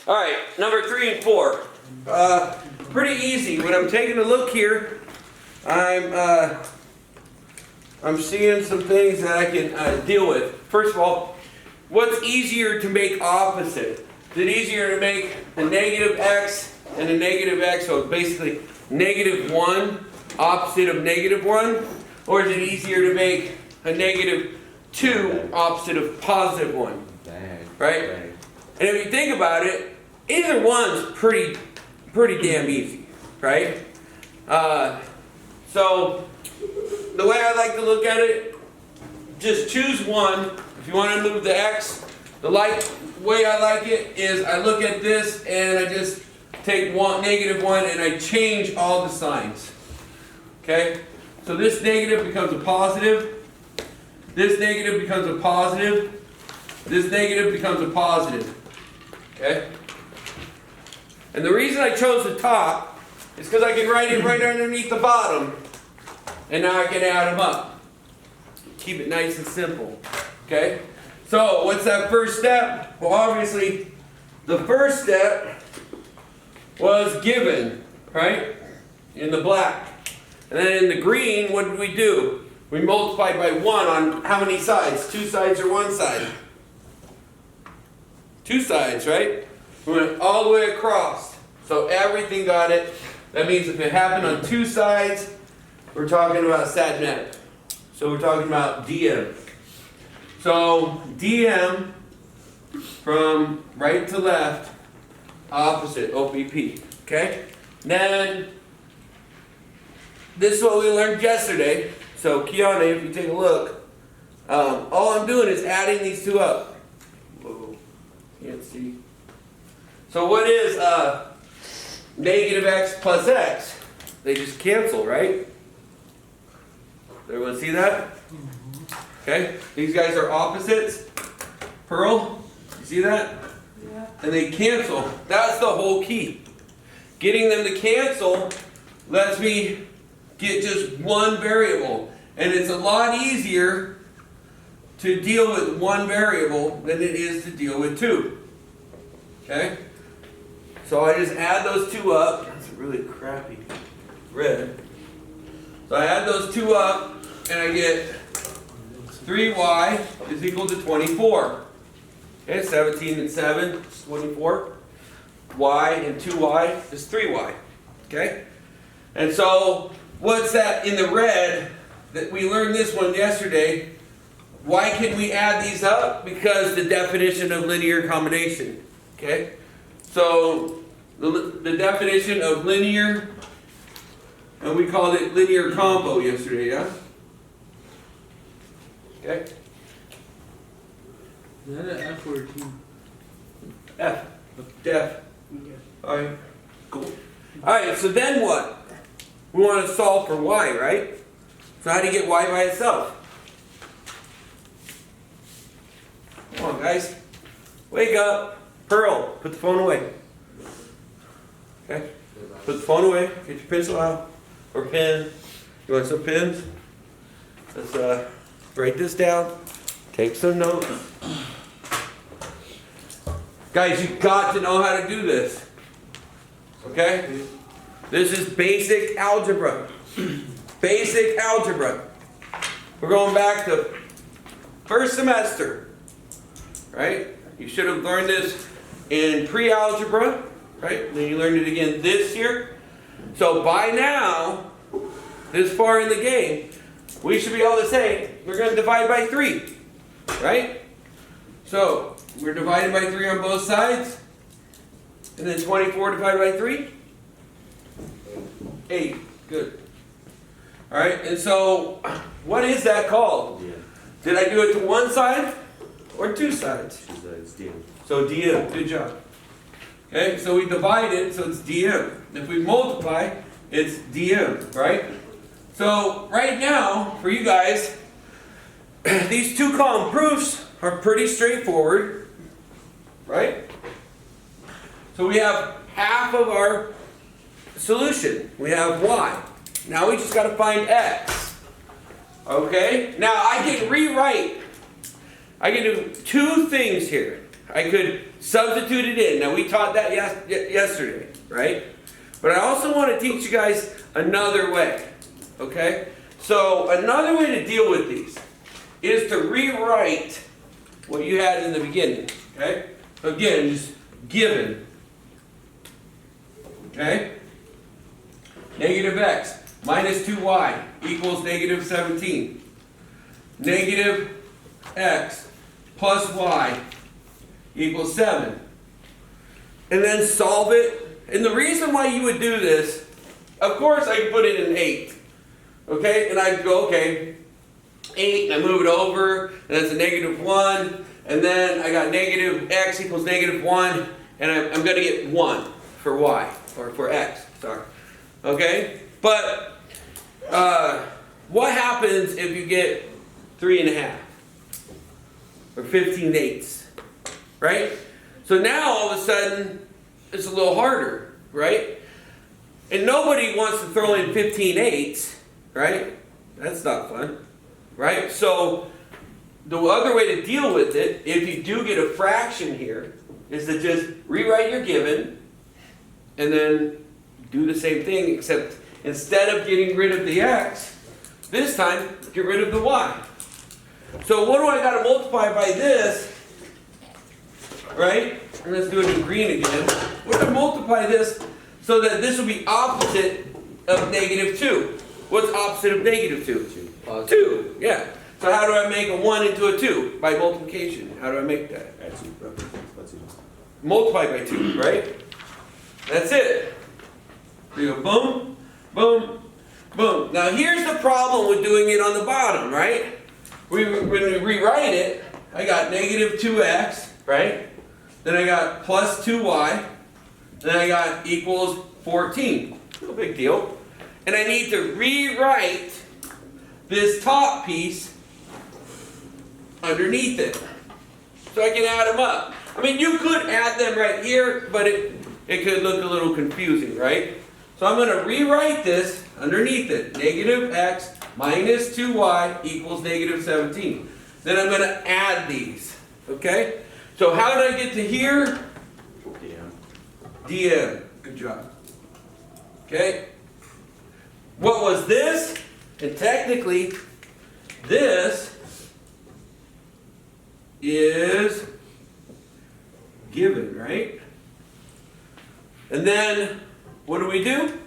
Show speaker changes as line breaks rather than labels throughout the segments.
All right, number 3 and 4. Pretty easy. When I'm taking a look here, I'm seeing some things that I can deal with. First of all, what's easier to make opposite? Is it easier to make a negative x and a negative x, so basically negative 1 opposite of negative 1? Or is it easier to make a negative 2 opposite of positive 1? Right? And if you think about it, either one's pretty damn easy, right? So the way I like to look at it, just choose one. If you want to move the x, the way I like it is I look at this and I just take negative 1 and I change all the signs. Okay? So this negative becomes a positive. This negative becomes a positive. This negative becomes a positive. Okay? And the reason I chose the top is because I can write it right underneath the bottom. And now I can add them up. Keep it nice and simple. Okay? So, what's that first step? Well, obviously, the first step was given, right? In the black. And then in the green, what did we do? We multiplied by 1 on how many sides? 2 sides or 1 side? 2 sides, right? We went all the way across. So everything got it. That means if it happened on 2 sides, we're talking about sat net. So we're talking about dm. So dm from right to left, opposite, OPP. Okay? Then, this is what we learned yesterday. So Kiana, if you take a look, all I'm doing is adding these two up. Whoa, can't see. So what is negative x plus x? They just cancel, right? Everyone see that? Okay, these guys are opposites. Pearl, you see that? Yeah. And they cancel. That's the whole key. Getting them to cancel lets me get just one variable. And it's a lot easier to deal with one variable than it is to deal with 2. Okay? So I just add those 2 up. That's really crappy red. So I add those 2 up and I get 3y is equal to 24. Okay, 17 and 7 is 24. Y and 2y is 3y. Okay? And so what's that in the red? That we learned this one yesterday. Why can we add these up? Because the definition of linear combination. Okay? So the definition of linear, and we called it linear combo yesterday, yeah? Okay?
Is that an F or a T?
F. Def. Alright, cool. Alright, so then what? We want to solve for y, right? So how do you get y by itself? Come on, guys. Wake up. Pearl, put the phone away. Okay? Put the phone away. Get your pencil out. Or pen. You want some pens? Let's write this down. Take some notes. Guys, you've got to know how to do this. Okay? This is basic algebra. Basic algebra. We're going back to first semester. Right? You should have learned this in pre-algebra. Right? Then you learned it again this year. So by now, this far in the game, we should be able to say, we're going to divide by 3. Right? So, we're divided by 3 on both sides. And then 24 divided by 3? 8. Good. Alright, and so, what is that called?
Yeah.
Did I do it to one side or 2 sides?
2 sides, DM.
So dm, good job. Okay, so we divide it, so it's dm. If we multiply, it's dm, right? So, right now, for you guys, these 2 column proofs are pretty straightforward, right? So we have half of our solution. We have y. Now we just got to find x. Okay? Now I can rewrite. I can do 2 things here. I could substitute it in. Now we taught that yesterday, right? But I also want to teach you guys another way, okay? So another way to deal with these is to rewrite what you had in the beginning, okay? Again, just given, okay? Negative x minus 2y equals negative 17. Negative x plus y equals 7. And then solve it. And the reason why you would do this, of course I could put it in 8. Okay? And I'd go, okay, 8, and I move it over, and that's a negative 1. And then I got negative x equals negative 1, and I'm going to get 1 for y, or for x, sorry. Okay? But what happens if you get 3.5 or 15/8, right? So now all of a sudden it's a little harder, right? And nobody wants to throw in 15/8, right? That's not fun, right? So the other way to deal with it, if you do get a fraction here, is to just rewrite your given and then do the same thing, except instead of getting rid of the x, this time get rid of the y. So what do I got to multiply by this, right? And let's do it in green again. We're going to multiply this so that this will be opposite of negative 2. What's opposite of negative 2? 2, yeah. So how do I make a 1 into a 2? By multiplication. How do I make that? Multiply by 2, right? That's it. So you go boom, boom, boom. Now here's the problem with doing it on the bottom, right? When we rewrite it, I got negative 2x, right? Then I got plus 2y. Then I got equals 14. No big deal. And I need to rewrite this top piece underneath it, so I can add them up. I mean, you could add them right here, but it could look a little confusing, right? So I'm going to rewrite this underneath it. Negative x minus 2y equals negative 17. Then I'm going to add these, okay? So how did I get to here? dm. Good job. Okay? What was this? And technically, this is given, right? And then, what do we do?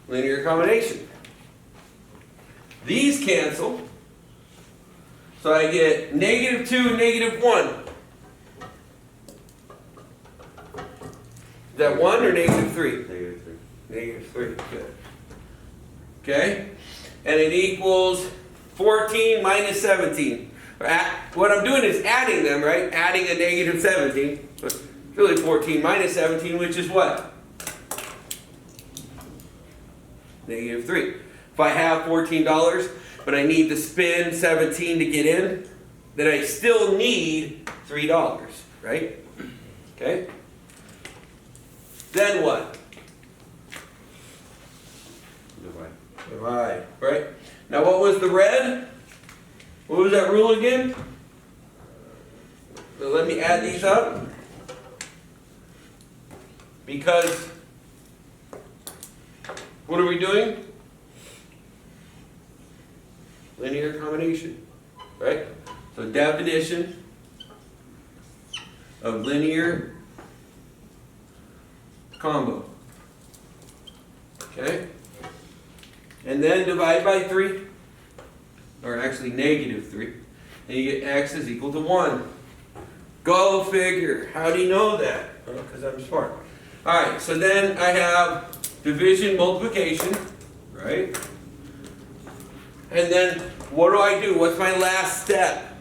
Linear combination. These cancel. So I get negative 2 and negative 1. Is that 1 or negative 3?
Negative 3.
Negative 3, good. Okay? And it equals 14 minus 17. What I'm doing is adding them, right? Adding a negative 17. But it's really 14 minus 17, which is what? Negative 3. If I have $14, but I need to spend 17 to get in, then I still need $3, right? Okay? Then what? Divide, right? Now what was the red? What was that rule again? So let me add these up. Because, what are we doing? Linear combination, right? So definition of linear combo. Okay? And then divide by 3, or actually negative 3, and you get x is equal to 1. Go figure. How do you know that? Well, because I'm smart. Alright, so then I have division, multiplication, right? And then what do? What's my last step?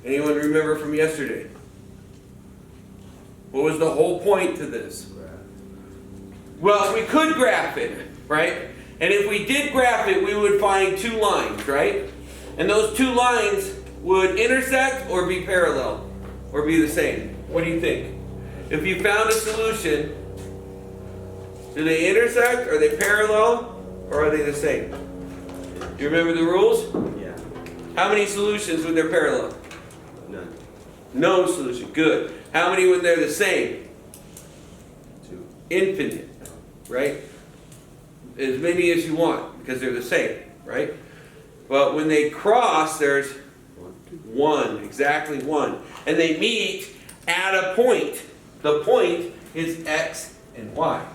Anyone remember from yesterday? What was the whole point to this? Well, we could graph it, right? And if we did graph it, we would find 2 lines, right? And those 2 lines would intersect or be parallel, or be the same. What do you think? If you found a solution, do they intersect, are they parallel, or are they the same? Do you remember the rules?
Yeah.
How many solutions when they're parallel?
None.
No solution. Good. How many when they're the same?
2.
Infinite. Right? As many as you want because they're the same. Right? But when they cross, there's 1. Exactly 1. And they meet at a point. The point is X and Y.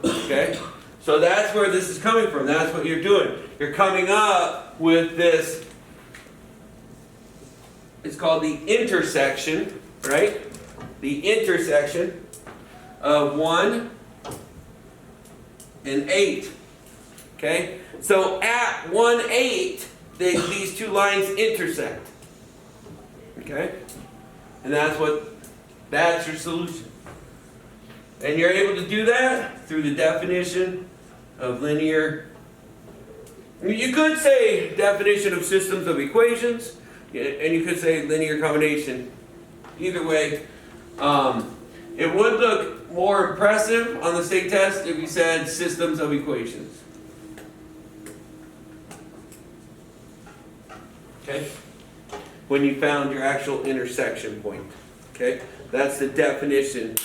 Okay? So that's where this is coming from. That's what you're doing. You're coming up with this. It's called the intersection, right? The intersection of 1 and 8. Okay? So at 1, 8, these two lines intersect. Okay? And that's your solution. And you're able to do that through the definition of linear. You could say definition of systems of equations, and you could say linear combination. Either way, it would look more impressive on the state test if you said systems of equations. Okay? When you found your actual intersection point. Okay? That's the definition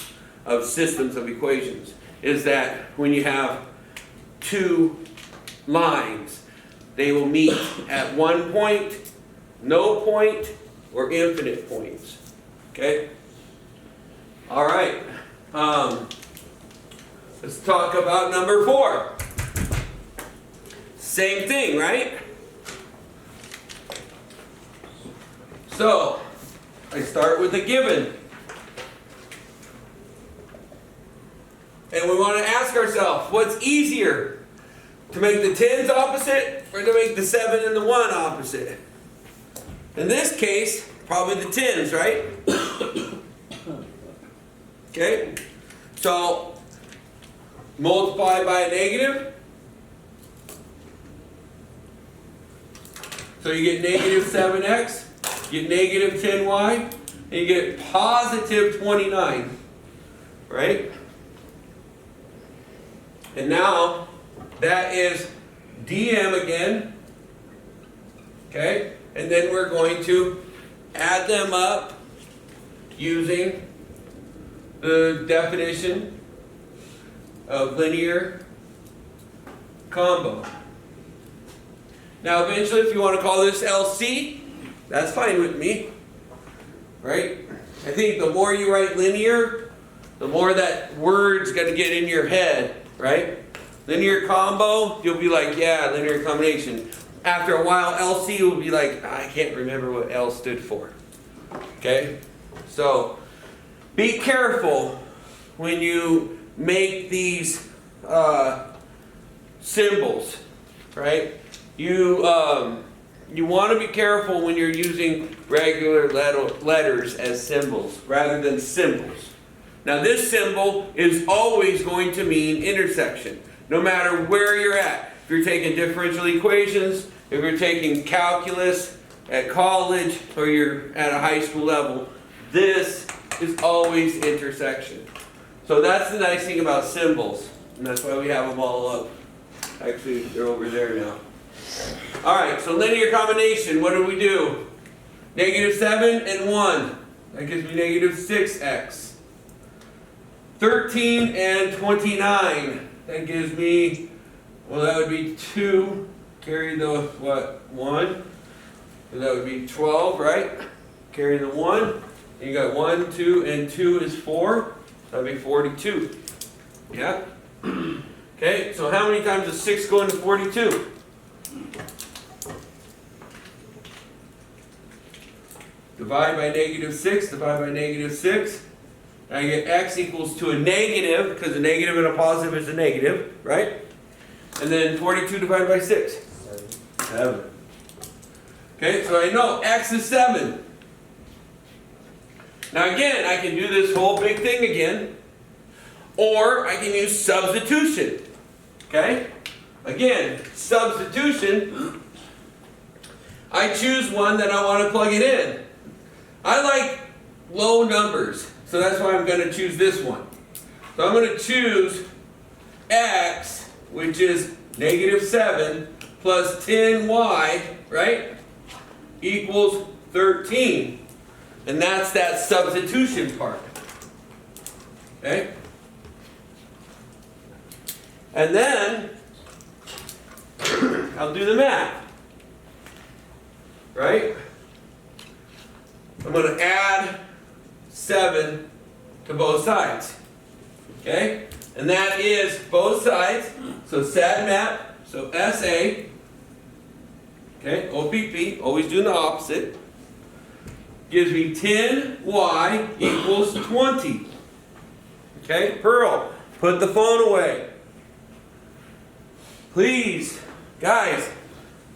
of systems of equations. Is that when you have two lines, they will meet at one point, no point, or infinite points. Okay? Alright. Let's talk about number 4. Same thing, right? So, I start with a given. And we want to ask ourselves, what's easier? To make the 10s opposite or to make the 7 and the 1 opposite? In this case, probably the 10s, right? Okay? So, multiply by a negative. So you get negative 7x, you get negative 10y, and you get positive 29. Right? And now, that is dm again. Okay? And then we're going to add them up using the definition of linear combo. Now eventually, if you want to call this LC, that's fine with me. Right? I think the more you write linear, the more that word's going to get in your head. Right? Linear combo, you'll be like, yeah, linear combination. After a while, LC will be like, I can't remember what L stood for. Okay? So, be careful when you make these symbols, right? You want to be careful when you're using regular letters as symbols rather than symbols. Now this symbol is always going to mean intersection, no matter where you're at. If you're taking differential equations, if you're taking calculus at college, or you're at a high school level, this is always intersection. So that's the nice thing about symbols, and that's why we have them all up. Actually, they're over there now. Alright, so linear combination, what do? Negative 7 and 1. That gives me negative 6x. 13 and 29. That gives me, well, that would be 2. Carry the, what, 1? So that would be 12, right? Carry the 1. And you got 1, 2, and 2 is 4. That would be 42. Yeah? Okay, so how many times does 6 go into 42? Divide by negative 6, divide by negative 6. Now you get x equals to a negative, because a negative and a positive is a negative, right? And then 42 divided by 6. 7. Okay, so I know x is 7. Now again, I can do this whole big thing again. Or I can use substitution. Okay? Again, substitution. I choose one that I want to plug it in. I like low numbers, so that's why I'm going to choose this one. So I'm going to choose x, which is negative 7, plus 10y, right? equals 13. And that's that substitution part. Okay? And then, I'll do the math. Right? I'm going to add 7 to both sides. Okay? And that is both sides. So SAD map, so SA. Okay, OPP, always doing the opposite. Gives me 10y equals 20. Okay, Pearl, put the phone away. Please, guys,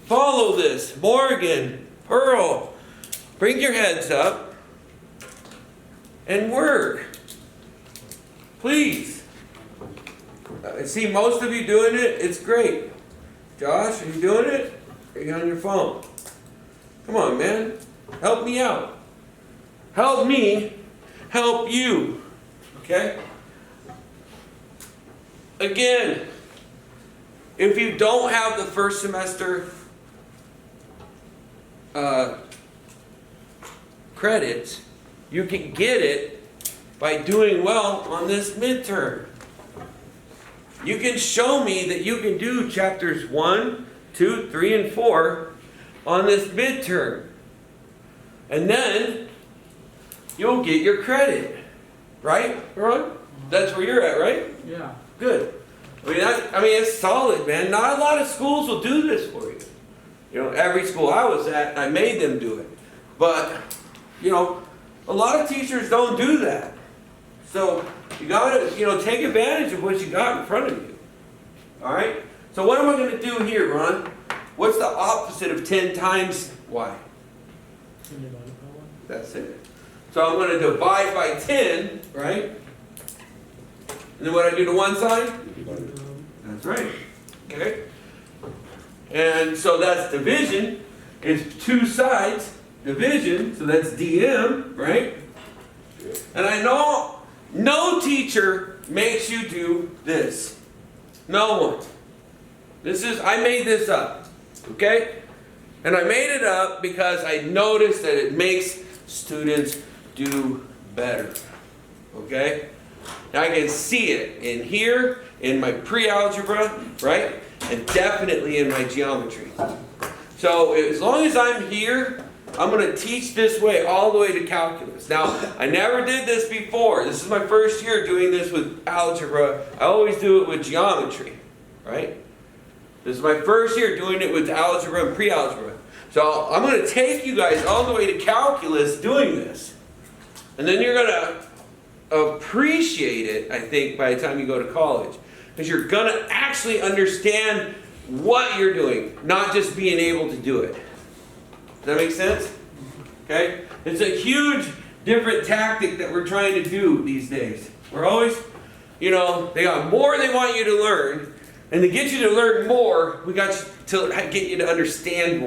follow this. Morgan, Pearl, bring your heads up and work. Please. I see most of you doing it. It's great. Josh, are you doing it? Are you on your phone? Come on, man. Help me out. Help me help you. Okay? Again, if you don't have the first semester credits, you can get it by doing well on this midterm. You can show me that you can do chapters 1, 2, 3, and 4 on this midterm. And then you'll get your credit. Right, Ron? That's where you're at, right?
Yeah.
Good. I mean, it's solid, man. Not a lot of schools will do this for you. You know, every school I was at, I made them do it. But, you know, a lot of teachers don't do that. So, you gotta, you know, take advantage of what you got in front of you. Alright? So what am I gonna do here, Ron? What's the opposite of 10 times y? That's it. So I'm gonna divide by 10, right? And then what I do to one side? That's right. Okay? And so that's division. It's two sides. Division. So that's dm, right? And I know no teacher makes you do this. No one. I made this up. Okay? And I made it up because I noticed that it makes students do better. Okay? Now I can see it in here, in my pre-algebra, right? And definitely in my geometry. So as long as I'm here, I'm going to teach this way all the way to calculus. Now, I never did this before. This is my first year doing this with algebra. I always do it with geometry, right? This is my first year doing it with algebra and pre-algebra. So I'm going to take you guys all the way to calculus doing this. And then you're going to appreciate it, I think, by the time you go to college. Because you're going to actually understand what you're doing, not just being able to do it. Does that make sense? Okay? It's a huge different tactic that we're trying to do these days. We're always, you know, they got more they want you to learn. And to get you to learn more, we got to get you to understand more.